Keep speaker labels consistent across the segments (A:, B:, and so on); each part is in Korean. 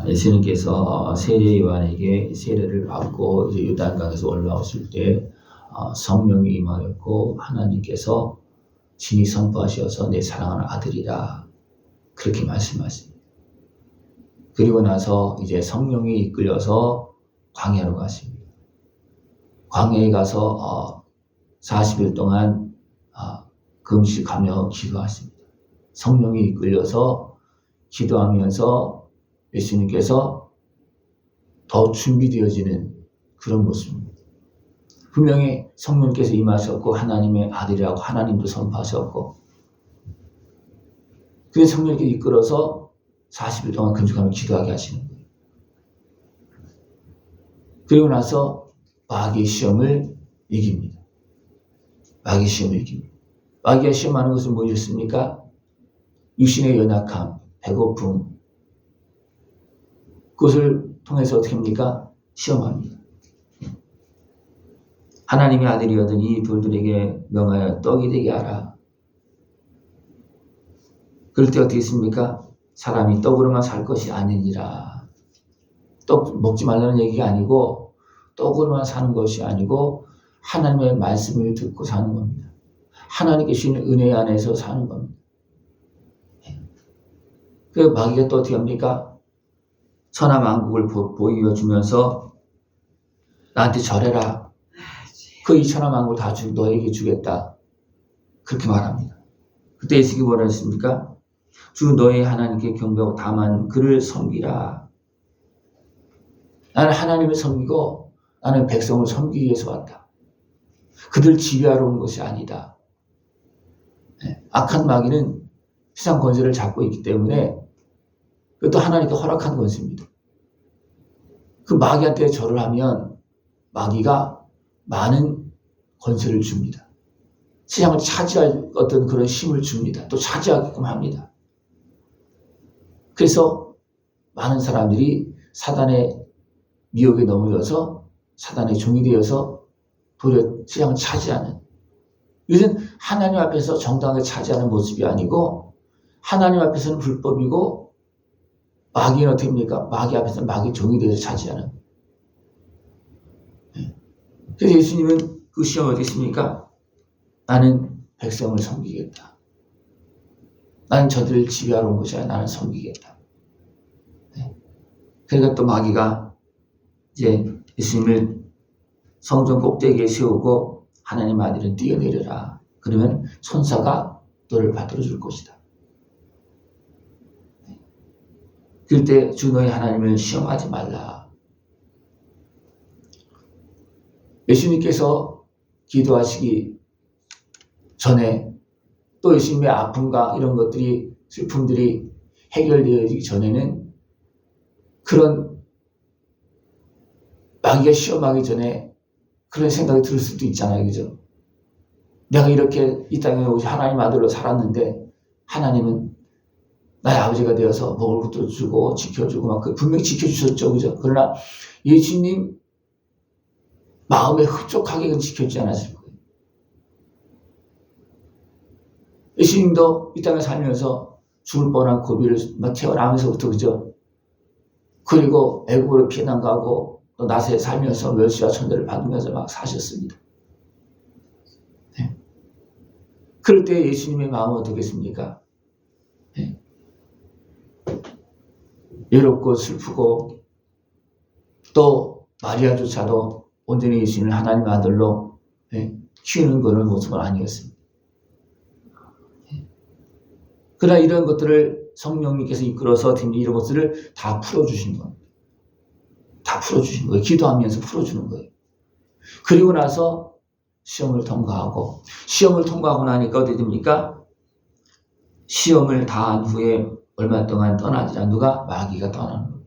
A: 예수님께서 세례 요한에게 세례를 받고 이제 요단강에서 올라오실 때 성령이 임하였고 하나님께서 친히 선포하셔서 내 사랑하는 아들이라 그렇게 말씀하십니다. 그리고 나서 이제 성령이 이끌려서 광야로 가십니다. 광야에 가서 40일 동안 금식하며 기도하십니다. 성령이 이끌려서 기도하면서 예수님께서 더 준비되어지는 그런 모습입니다. 분명히 성령께서 임하셨고 하나님의 아들이라고 하나님도 선포하셨고 그래서 성령께 이끌어서 40일 동안 금식하며 기도하게 하시는 거예요. 그리고 나서 마귀의 시험을 이깁니다. 마귀의 시험을 이깁니다. 마귀가 시험하는 것은 무엇이었습니까? 육신의 연약함, 배고픔, 그것을 통해서 어떻게 합니까? 시험합니다. 하나님의 아들이거든 이 돌들에게 명하여 떡이 되게 하라. 그럴 때 어떻게 했습니까? 사람이 떡으로만 살 것이 아니니라. 떡 먹지 말라는 얘기가 아니고 떡으로만 사는 것이 아니고 하나님의 말씀을 듣고 사는 겁니다. 하나님께 주시는 은혜 안에서 사는 겁니다. 그 마귀가 또 어떻게 합니까? 천하만국을 보여주면서 나한테 절해라. 그 이 천하만국을 다 너에게 주겠다. 그렇게 말합니다. 그때 예수님이 뭐라 했습니까? 주 너의 하나님께 경배하고 다만 그를 섬기라. 나는 하나님을 섬기고 나는 백성을 섬기기 위해서 왔다. 그들 지배하러 온 것이 아니다. 악한 마귀는 세상 권세를 잡고 있기 때문에 그것도 하나님께 허락한 권세입니다. 그 마귀한테 절을 하면 마귀가 많은 권세를 줍니다. 세상을 차지할 어떤 그런 힘을 줍니다. 또 차지하게끔 합니다. 그래서 많은 사람들이 사단의 미혹에 넘어져서 사단의 종이 되어서 도리어 세상을 차지하는, 이것은 하나님 앞에서 정당하게 차지하는 모습이 아니고 하나님 앞에서는 불법이고 마귀는 어떻게 합니까? 마귀 앞에서는 마귀 종이 되어서 차지하는. 그래서 예수님은 그 시험을 어떻게 했습니까? 나는 백성을 섬기겠다. 나는 저들을 지배하러 온 것이 아니라 나는 섬기겠다. 그러니까 또 마귀가 이제 예수님을 성전 꼭대기에 세우고 하나님 아들은 뛰어내려라. 그러면 천사가 너를 받들어 줄 것이다. 그럴 때 주 너의 하나님을 시험하지 말라. 예수님께서 기도하시기 전에 또 예수님의 아픔과 이런 것들이 슬픔들이 해결되어지기 전에는 그런 마귀가 시험하기 전에 그런 생각이 들 수도 있잖아요. 그죠? 내가 이렇게 이 땅에 오시 하나님 아들로 살았는데 하나님은 나의 아버지가 되어서 먹을 것도 주고 지켜주고 막 분명히 지켜주셨죠. 그죠? 그러나 예수님 마음에 흡족하게 지켜주지 않았을 거예요. 예수님도 이 땅에 살면서 죽을 뻔한 고비를 막 태어나면서부터 그죠? 그리고 애국으로 피난 가고 또 나사에 살면서 멸시와 천대를 받으면서 막 사셨습니다. 네. 그럴 때 예수님의 마음은 어떻겠습니까? 네. 외롭고 슬프고 또 마리아조차도 온전히 예수님을 하나님 아들로 키우는 그런 모습은 아니었습니다. 그러나 이런 것들을 성령님께서 이끌어서 이런 것들을 다 풀어주신 겁니다. 다 풀어주신 거예요. 기도하면서 풀어주는 거예요. 그리고 나서 시험을 통과하고 나니까 어떻게 됩니까? 시험을 다한 후에 얼마 동안 떠나지라. 누가? 마귀가 떠나는 거예요.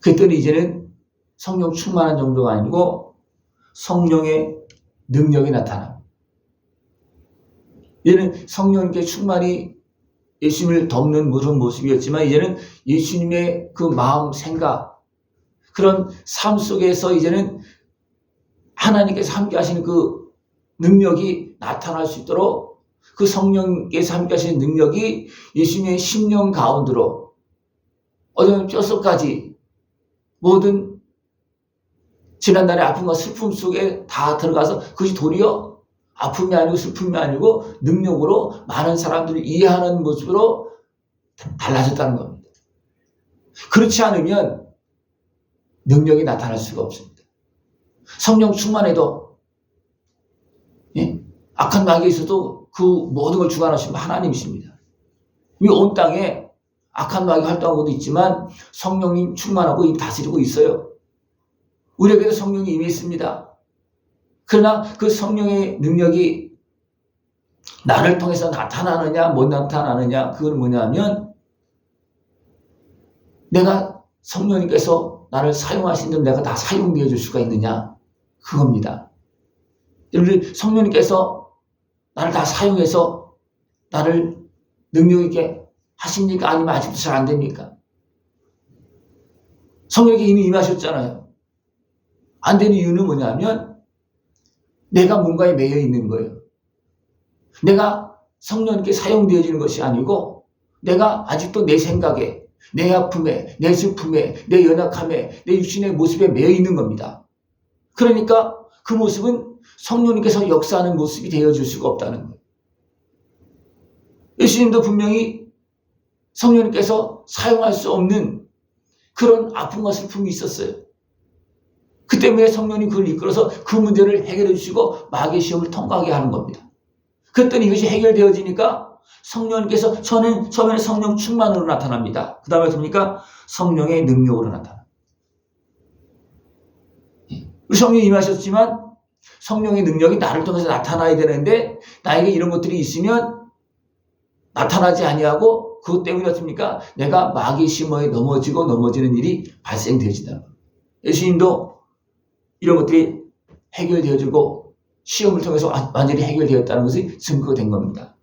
A: 그랬더니 이제는 성령 충만한 정도가 아니고 성령의 능력이 나타납니다. 이제는 성령께 충만히 예수님을 덮는 무슨 모습이었지만 이제는 예수님의 그 마음, 생각, 그런 삶 속에서 이제는 하나님께서 함께 하시는 그 능력이 나타날 수 있도록 그 성령께서 함께 하시는 능력이 예수님의 심령 가운데로 어떤 뼛속까지 모든 지난날의 아픔과 슬픔 속에 다 들어가서 그것이 도리어 아픔이 아니고 슬픔이 아니고 능력으로 많은 사람들을 이해하는 모습으로 달라졌다는 겁니다. 그렇지 않으면 능력이 나타날 수가 없습니다. 성령 충만해도 악한 마귀에 있어도 그 모든 걸 주관하시는 하나님이십니다. 이 온 땅에 악한 마귀 활동하고도 있지만 성령님 충만하고 다스리고 있어요. 우리에게도 성령이 이미 있습니다. 그러나 그 성령의 능력이 나를 통해서 나타나느냐 못 나타나느냐 그건 뭐냐면 내가 성령님께서 나를 사용하시는 내가 다 사용되어 줄 수가 있느냐 그겁니다. 여러분 성령님께서 나를 다 사용해서 나를 능력 있게 하십니까? 아니면 아직도 잘 안 됩니까? 성령이 이미 임하셨잖아요. 안 되는 이유는 뭐냐면 내가 뭔가에 매여 있는 거예요. 내가 성령님께 사용되어지는 것이 아니고 내가 아직도 내 생각에 내 아픔에 내 슬픔에 내 연약함에 내 육신의 모습에 매여 있는 겁니다. 그러니까 그 모습은 성령님께서 역사하는 모습이 되어줄 수가 없다는 거예요. 예수님도 분명히 성령님께서 사용할 수 없는 그런 아픔과 슬픔이 있었어요. 그 때문에 성령님 그걸 이끌어서 그 문제를 해결해 주시고 마귀의 시험을 통과하게 하는 겁니다. 그랬더니 이것이 해결되어지니까 성령님께서 처음에는 성령 충만으로 나타납니다. 그 다음에 뭡니까? 성령의 능력으로 나타납니다. 성령이 임하셨지만 성령의 능력이 나를 통해서 나타나야 되는데 나에게 이런 것들이 있으면 나타나지 아니하고 그것 때문에 어떻습니까? 내가 마귀의 시험에 넘어지는 일이 발생되어진다는 겁니다. 예수님도 이런 것들이 해결되어지고 시험을 통해서 완전히 해결되었다는 것이 증거가 된 겁니다.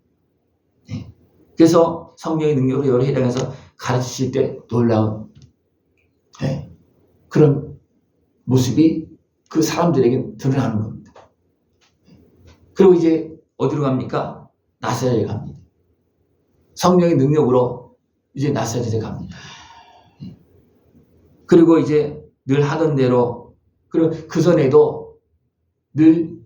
A: 그래서 성령의 능력으로 여러 회당에서 가르치실 때 놀라운 그런 모습이 그 사람들에게 드러나는 겁니다. 그리고 이제 어디로 갑니까? 나사렛에 갑니다. 성령의 능력으로 이제 나사렛에 갑니다. 그리고 이제 늘 하던 대로 그리고 그 전에도 늘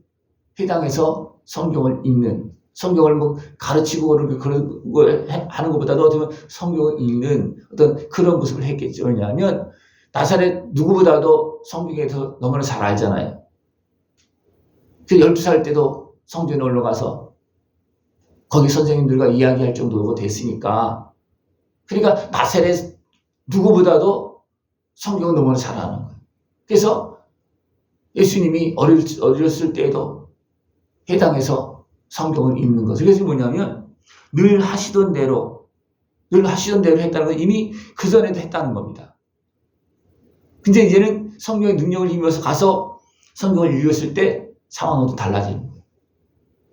A: 회당에서 성경을 읽는 성경을 뭐 가르치고 그런 걸 하는 것보다도 어떻게 보면 성경을 읽는 어떤 그런 모습을 했겠죠. 왜냐하면 나사렛 누구보다도 성경에 더 너무나 잘 알잖아요. 그 12살 때도 성전에 올라가서 거기 선생님들과 이야기할 정도가 됐으니까 그러니까 나사렛 누구보다도 성경을 너무나 잘 아는 거예요. 그래서 예수님이 어렸을 때에도 회당에서 성경을 읽는 것을 그래서 뭐냐면 늘 하시던 대로 했다는 건 이미 그 전에도 했다는 겁니다. 근데 이제는 성경의 능력을 힘입어서 가서 성경을 읽었을 때 상황은 달라지는 거예요.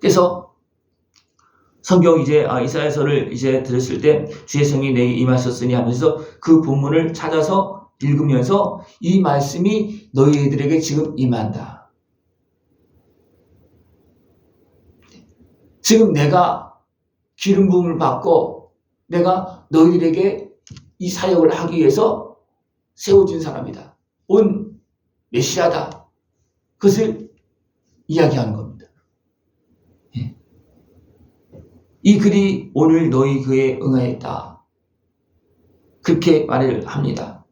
A: 그래서 성경 이사야서를 이제 들었을 때 주의 성령이 내게 임하셨으니 하면서 그 본문을 찾아서 읽으면서 이 말씀이 너희들에게 지금 임한다. 지금 내가 기름 부음을 받고 내가 너희들에게 이 사역을 하기 위해서 세워진 사람이다. 온 메시아다. 그것을 이야기하는 겁니다. 이 글이 오늘 너희 그에 응하였다. 그렇게 말을 합니다.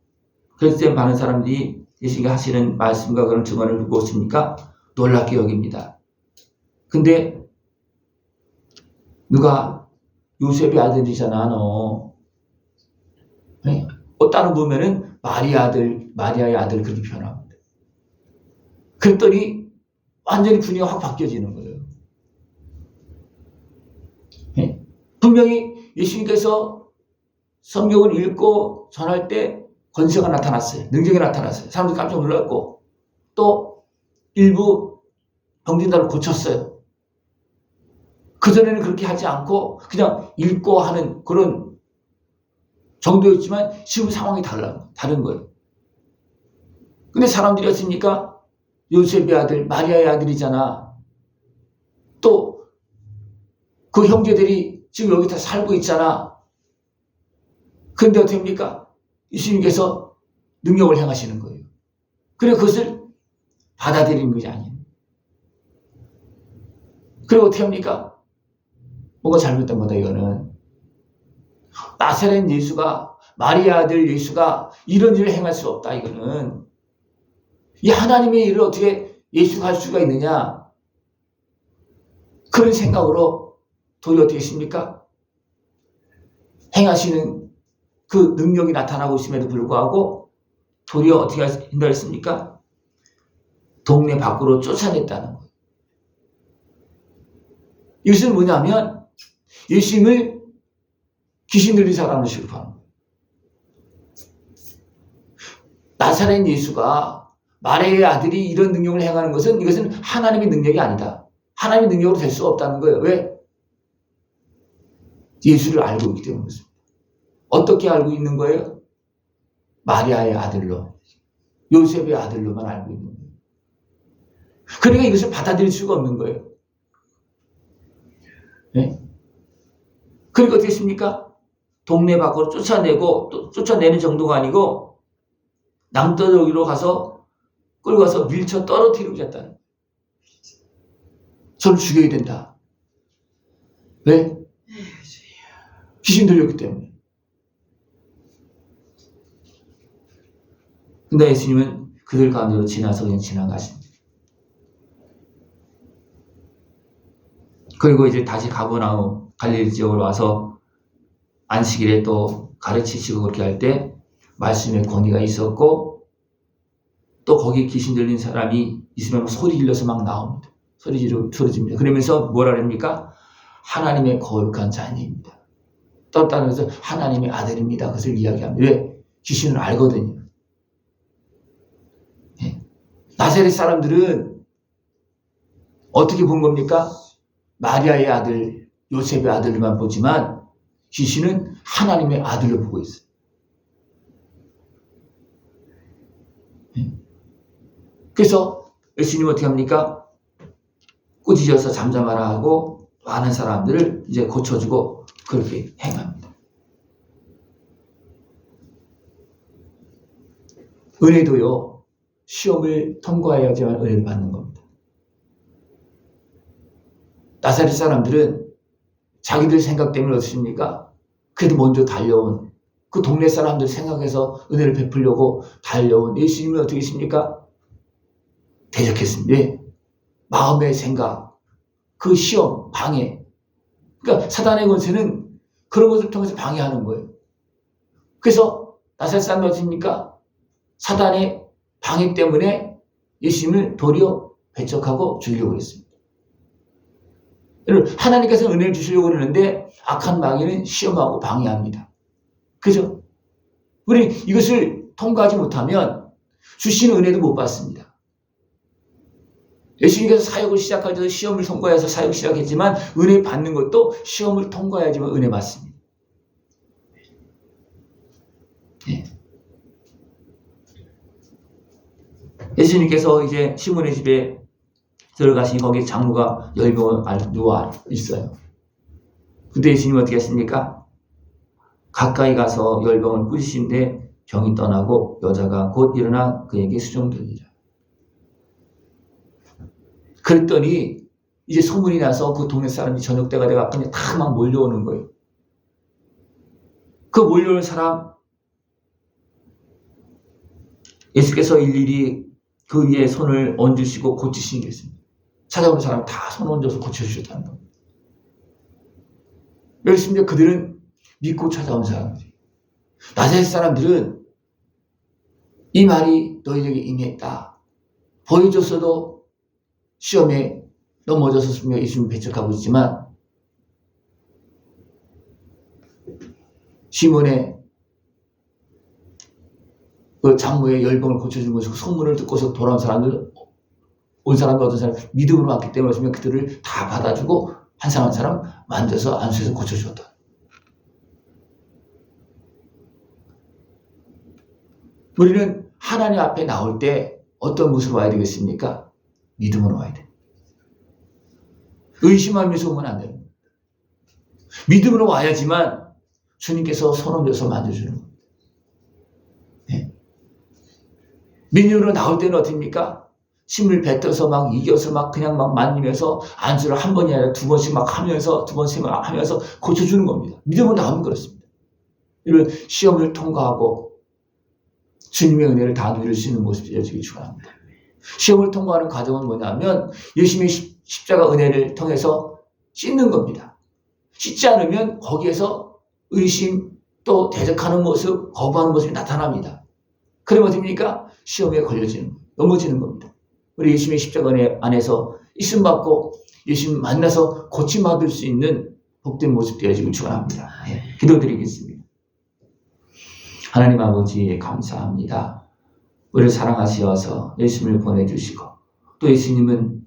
A: 그럴 때 많은 사람들이 예수님이 하시는 말씀과 그런 증언을 듣고 있으니까 놀랍게 여깁니다. 근데 누가 요셉의 아들이잖아 너. 다른 보면은 마리아의 아들 그렇게 표현합니다. 그랬더니 완전히 분위기가 확 바뀌어지는 거예요. 분명히 예수님께서 성경을 읽고 전할 때 권세가 나타났어요. 능력이 나타났어요. 사람들이 깜짝 놀랐고 또 일부 병든자를 고쳤어요. 그전에는 그렇게 하지 않고 그냥 읽고 하는 그런 정도였지만 지금 상황이 다른 거예요. 근데 사람들이 어떻습니까? 요셉의 아들, 마리아의 아들이잖아. 또 그 형제들이 지금 여기 다 살고 있잖아. 근데 어떻게 합니까? 예수님께서 능력을 행하시는 거예요. 그리고 그것을 받아들이는 것이 아니에요. 그리고 어떻게 합니까? 뭔가 잘못된 거다, 이거는. 나사렛 예수가, 마리아 아들 예수가 이런 일을 행할 수 없다, 이거는. 이 하나님의 일을 어떻게 예수가 할 수가 있느냐? 그런 생각으로 도리어 어떻게 했습니까? 행하시는 그 능력이 나타나고 있음에도 불구하고 도리어 어떻게 한다 했습니까? 동네 밖으로 쫓아냈다는 거예요. 이것은 뭐냐면 예수님을 귀신 들린 사람으로 취급하는 거예요. 나사렛 예수가 마리아의 아들이 이런 능력을 행하는 것은 이것은 하나님의 능력이 아니다. 하나님의 능력으로 될 수 없다는 거예요. 왜? 예수를 알고 있기 때문에 그렇습니다. 어떻게 알고 있는 거예요? 마리아의 아들로, 요셉의 아들로만 알고 있는 거예요. 그러니까 이것을 받아들일 수가 없는 거예요. 네? 그러니까 어떻게 했습니까? 동네 밖으로 쫓아내고, 또 쫓아내는 정도가 아니고 남떠러기로 가서 끌고 가서 밀쳐 떨어뜨리고 잤다는 거예요. 저를 죽여야 된다. 왜? 귀신 들렸기 때문에. 근데 예수님은 그들 가운데로 지나서 그냥 지나가십니다. 그리고 이제 다시 가버나움 갈릴리 지역으로 와서 안식일에 또 가르치시고 그렇게 할 때 말씀의 권위가 있었고 또 거기 귀신 들린 사람이 있으면 소리 질러서 막 나옵니다. 소리 지르집니다. 그러면서 뭐라 합니까? 하나님의 거룩한 자녀입니다. 따라서 하나님의 아들입니다. 그것을 이야기합니다. 왜? 귀신은 알거든요. 네. 나사렛 사람들은 어떻게 본 겁니까? 마리아의 아들, 요셉의 아들만 보지만 귀신은 하나님의 아들로 보고 있어요. 네. 그래서 예수님은 어떻게 합니까? 꾸짖어서 잠잠하라 하고 많은 사람들을 이제 고쳐주고 그렇게 행합니다. 은혜도요, 시험을 통과해야지만 은혜를 받는 겁니다. 나사렛 사람들은 자기들 생각 때문에 어떻습니까? 그래도 먼저 달려온 그 동네 사람들 생각해서 은혜를 베풀려고 달려온 예수님은 어떻게 했습니까? 대적했습니다. 왜? 마음의 생각, 그 시험, 방해. 그러니까 사단의 권세는 그런 것을 통해서 방해하는 거예요. 그래서 나사렛 사람이 어떻습니까? 사단의 방해 때문에 예수님을 도리어 배척하고 죽이려고 했습니다. 하나님께서 은혜를 주시려고 그러는데 악한 마귀는 시험하고 방해합니다. 그죠? 우리 이것을 통과하지 못하면 주시는 은혜도 못 받습니다. 예수님께서 사역을 시작할 때도 시험을 통과해서 사역 시작했지만 은혜 받는 것도 시험을 통과해야지만 은혜 받습니다. 네. 예수님께서 이제 시몬의 집에 들어가시니 거기 장모가 열병을 누워 있어요. 그때 예수님은 어떻게 했습니까? 가까이 가서 열병을 꾸짖으신데 병이 떠나고 여자가 곧 일어나 그에게 수종되니라. 그랬더니 이제 소문이 나서 그 동네 사람이 저녁 때가 돼가지고 다 막 몰려오는 거예요. 그 몰려오는 사람 예수께서 일일이 그 위에 손을 얹으시고 고치시는 게 있습니다. 찾아오는 사람 다 손 얹어서 고쳐주셨다는 겁니다. 왜 그렇습니까? 그들은 믿고 찾아온 사람들이. 나사렛 사람들은 이 말이 너희에게 임했다. 보여줬어도 시험에 넘어졌었으며 예수님을 배척하고 있지만 시몬의 그 장모의 열병을 고쳐준 것을 소문을 듣고서 돌아온 사람들, 온 사람도 어떤 사람 믿음으로 왔기 때문에 그들을 다 받아주고 한 사람 한 사람 만져서 안수해서 고쳐주었다. 우리는 하나님 앞에 나올 때 어떤 모습으로 와야 되겠습니까? 믿음으로 와야 돼. 의심하면서 오면 안 됩니다. 믿음으로 와야지만 주님께서 손 얹어서 만져주는 겁니다. 민중으로 나올 때는 어떻습니까? 힘을 뱉어서 막 이겨서 막 그냥 막 만지면서 안수를 한 번이 아니라 두 번씩 막 하면서 두 번씩 막 하면서 고쳐주는 겁니다. 믿음으로 나오면 그렇습니다. 이런 시험을 통과하고 주님의 은혜를 다 누릴 수 있는 모습이 되어지기 축원합니다. 시험을 통과하는 과정은 뭐냐면 열심히 십자가 은혜를 통해서 씻는 겁니다. 씻지 않으면 거기에서 의심 또 대적하는 모습, 거부하는 모습이 나타납니다. 그러면 어떻습니까? 시험에 걸려지는 거예요. 넘어지는 겁니다. 우리 예수님의 십자가 은혜 안에서 있음 받고 예수님 만나서 고침받을 수 있는 복된 모습 되어지길 축원합니다. 기도드리겠습니다. 하나님 아버지 감사합니다. 우리를 사랑하시어서 예수님을 보내주시고 또 예수님은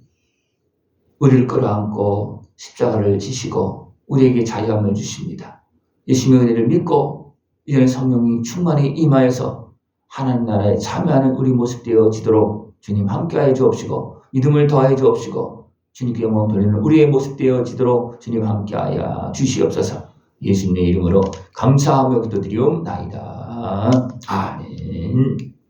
A: 우리를 끌어안고 십자가를 지시고 우리에게 자유함을 주십니다. 예수님의 은혜를 믿고 이제는 성령이 충만히 임하여서 하나님 나라에 참여하는 우리 모습 되어지도록 주님 함께하여 주옵시고 믿음을 더하여 주옵시고 주님께 영광 돌리는 우리의 모습 되어지도록 주님 함께하여 주시옵소서. 예수님의 이름으로 감사하며 기도드리옵나이다. 아멘.